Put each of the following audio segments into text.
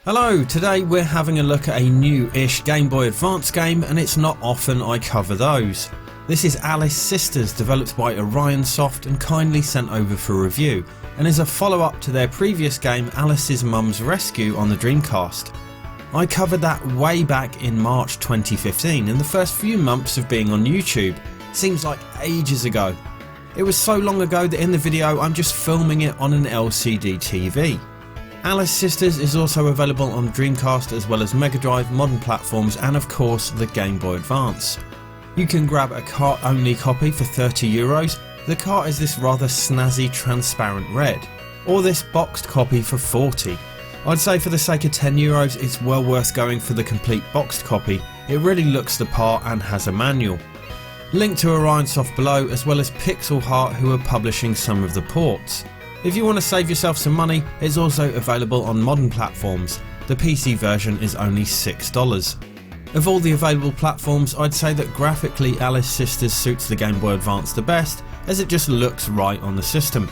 Hello, today we're having a look at a new-ish Game Boy Advance game, and it's not often I cover those. This is Alice Sisters, developed by Orion Soft and kindly sent over for review, and is a follow-up to their previous game Alice's Mum's Rescue on the Dreamcast. I covered that way back in March 2015 in the first few months of being on YouTube. Seems like ages ago. It was so long ago that in the video I'm just filming it on an LCD TV. Alice Sisters is also available on Dreamcast as well as Mega Drive, modern platforms and of course the Game Boy Advance. You can grab a cart only copy for €30. The cart is this rather snazzy transparent red, or this boxed copy for 40. I'd say for the sake of €10 it's well worth going for the complete boxed copy. It really looks the part and has a manual. Link to Orion Soft below, as well as Pixel Heart, who are publishing some of the ports. If you want to save yourself some money, it's also available on modern platforms. The PC version is only $6. Of all the available platforms, I'd say that graphically Alice Sisters suits the Game Boy Advance the best, as it just looks right on the system.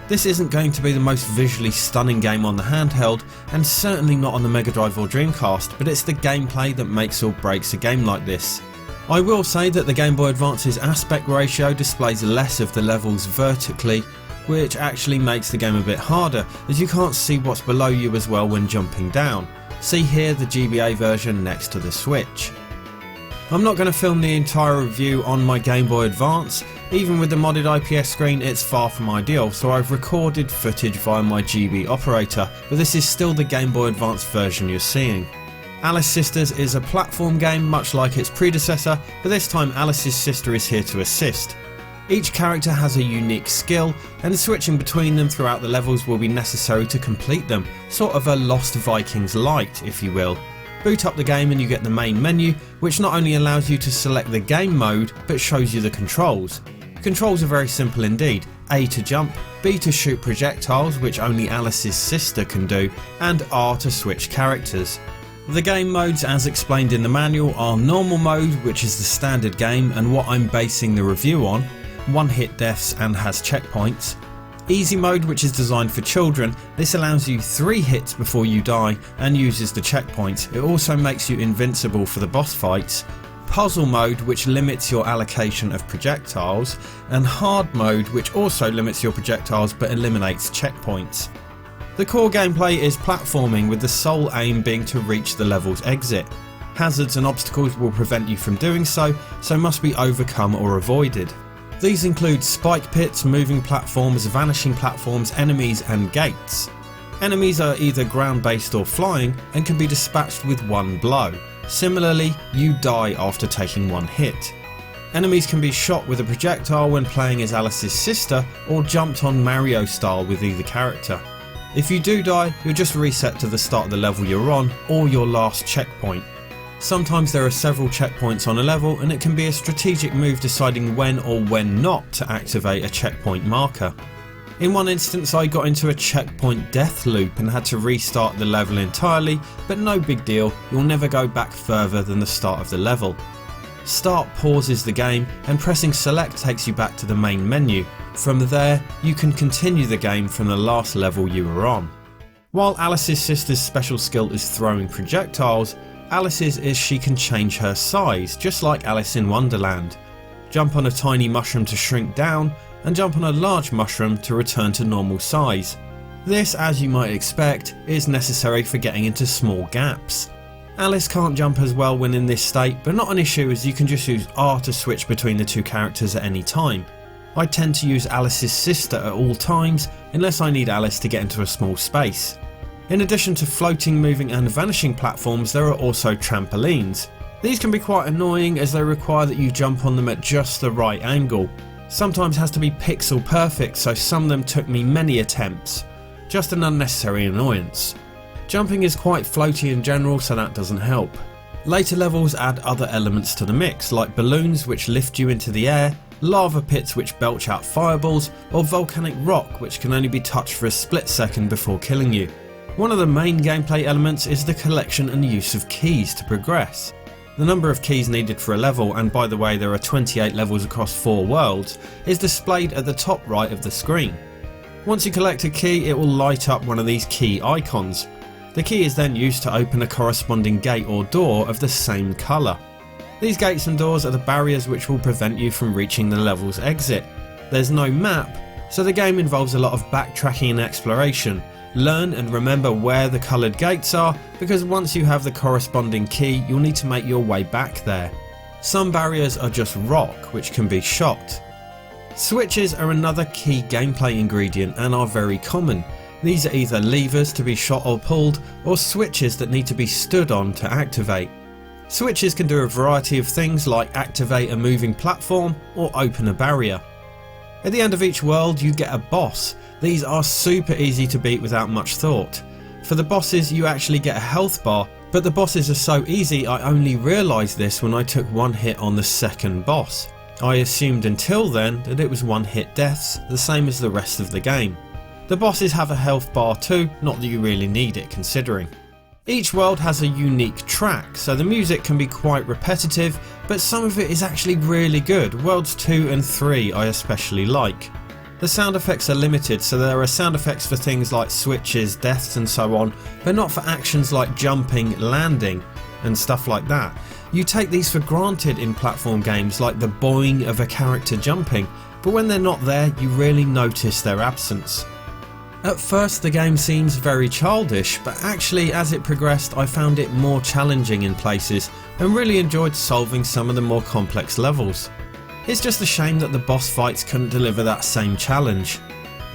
This isn't going to be the most visually stunning game on the handheld, and certainly not on the Mega Drive or Dreamcast, but it's the gameplay that makes or breaks a game like this. I will say that the Game Boy Advance's aspect ratio displays less of the levels vertically, which actually makes the game a bit harder, as you can't see what's below you as well when jumping down. See here the GBA version next to the Switch. I'm not going to film the entire review on my Game Boy Advance. Even with the modded IPS screen it's far from ideal, so I've recorded footage via my GB operator, but this is still the Game Boy Advance version you're seeing. Alice Sisters is a platform game much like its predecessor, but this time Alice's sister is here to assist. Each character has a unique skill, and switching between them throughout the levels will be necessary to complete them, sort of a Lost Vikings light if you will. Boot up the game and you get the main menu, which not only allows you to select the game mode, but shows you the controls. Controls are very simple indeed. A to jump, B to shoot projectiles, which only Alice's sister can do, and R to switch characters. The game modes, as explained in the manual, are normal mode, which is the standard game and what I'm basing the review on, one hit deaths and has checkpoints. Easy mode, which is designed for children, this allows you 3 hits before you die and uses the checkpoints. It also makes you invincible for the boss fights. Puzzle mode, which limits your allocation of projectiles, and hard mode, which also limits your projectiles but eliminates checkpoints. The core gameplay is platforming, with the sole aim being to reach the level's exit. Hazards and obstacles will prevent you from doing so must be overcome or avoided. These include spike pits, moving platforms, vanishing platforms, enemies and gates. Enemies are either ground based or flying and can be dispatched with one blow. Similarly, you die after taking one hit. Enemies can be shot with a projectile when playing as Alice's sister, or jumped on Mario style with either character. If you do die, you'll just reset to the start of the level you're on, or your last checkpoint. Sometimes there are several checkpoints on a level, and it can be a strategic move deciding when or when not to activate a checkpoint marker. In one instance I got into a checkpoint death loop and had to restart the level entirely, but no big deal, you'll never go back further than the start of the level. Start pauses the game, and pressing select takes you back to the main menu. From there you can continue the game from the last level you were on. While Alice's sister's special skill is throwing projectiles, Alice's is she can change her size, just like Alice in Wonderland. Jump on a tiny mushroom to shrink down, and jump on a large mushroom to return to normal size. This, as you might expect, is necessary for getting into small gaps. Alice can't jump as well when in this state, but not an issue, as you can just use R to switch between the two characters at any time. I tend to use Alice's sister at all times, unless I need Alice to get into a small space. In addition to floating, moving and vanishing platforms, there are also trampolines. These can be quite annoying as they require that you jump on them at just the right angle. Sometimes has to be pixel perfect, so some of them took me many attempts. Just an unnecessary annoyance. Jumping is quite floaty in general, so that doesn't help. Later levels add other elements to the mix, like balloons which lift you into the air, lava pits which belch out fireballs, or volcanic rock which can only be touched for a split second before killing you. One of the main gameplay elements is the collection and use of keys to progress. The number of keys needed for a level, and by the way there are 28 levels across 4 worlds, is displayed at the top right of the screen. Once you collect a key, it will light up one of these key icons. The key is then used to open a corresponding gate or door of the same colour. These gates and doors are the barriers which will prevent you from reaching the level's exit. There's no map, so the game involves a lot of backtracking and exploration. Learn and remember where the coloured gates are, because once you have the corresponding key you'll need to make your way back there. Some barriers are just rock which can be shot. Switches are another key gameplay ingredient and are very common. These are either levers to be shot or pulled, or switches that need to be stood on to activate. Switches can do a variety of things like activate a moving platform or open a barrier. At the end of each world you get a boss. These are super easy to beat without much thought. For the bosses you actually get a health bar, but the bosses are so easy I only realised this when I took one hit on the second boss. I assumed until then that it was one hit deaths, the same as the rest of the game. The bosses have a health bar too, not that you really need it considering. Each world has a unique track, so the music can be quite repetitive, but some of it is actually really good. Worlds 2 and 3 I especially like. The sound effects are limited, so there are sound effects for things like switches, deaths and so on, but not for actions like jumping, landing and stuff like that. You take these for granted in platform games like the boing of a character jumping, but when they're not there you really notice their absence. At first the game seems very childish, but actually as it progressed I found it more challenging in places and really enjoyed solving some of the more complex levels. It's just a shame that the boss fights couldn't deliver that same challenge.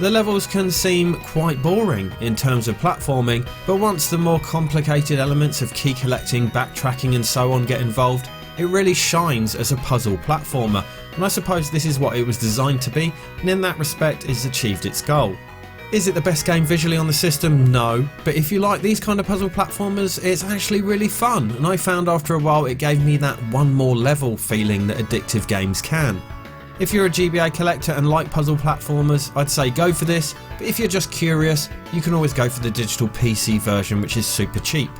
The levels can seem quite boring in terms of platforming, but once the more complicated elements of key collecting, backtracking and so on get involved, it really shines as a puzzle platformer, and I suppose this is what it was designed to be, and in that respect it's achieved its goal. Is it the best game visually on the system? No, but if you like these kind of puzzle platformers it's actually really fun, and I found after a while it gave me that one more level feeling that addictive games can. If you're a GBA collector and like puzzle platformers I'd say go for this, but if you're just curious you can always go for the digital PC version which is super cheap.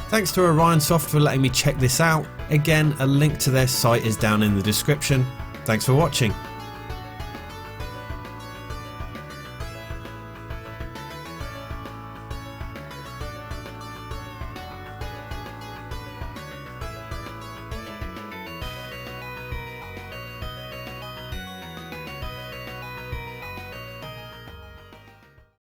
Thanks to Orion Soft for letting me check this out. Again, a link to their site is down in the description. Thanks for watching.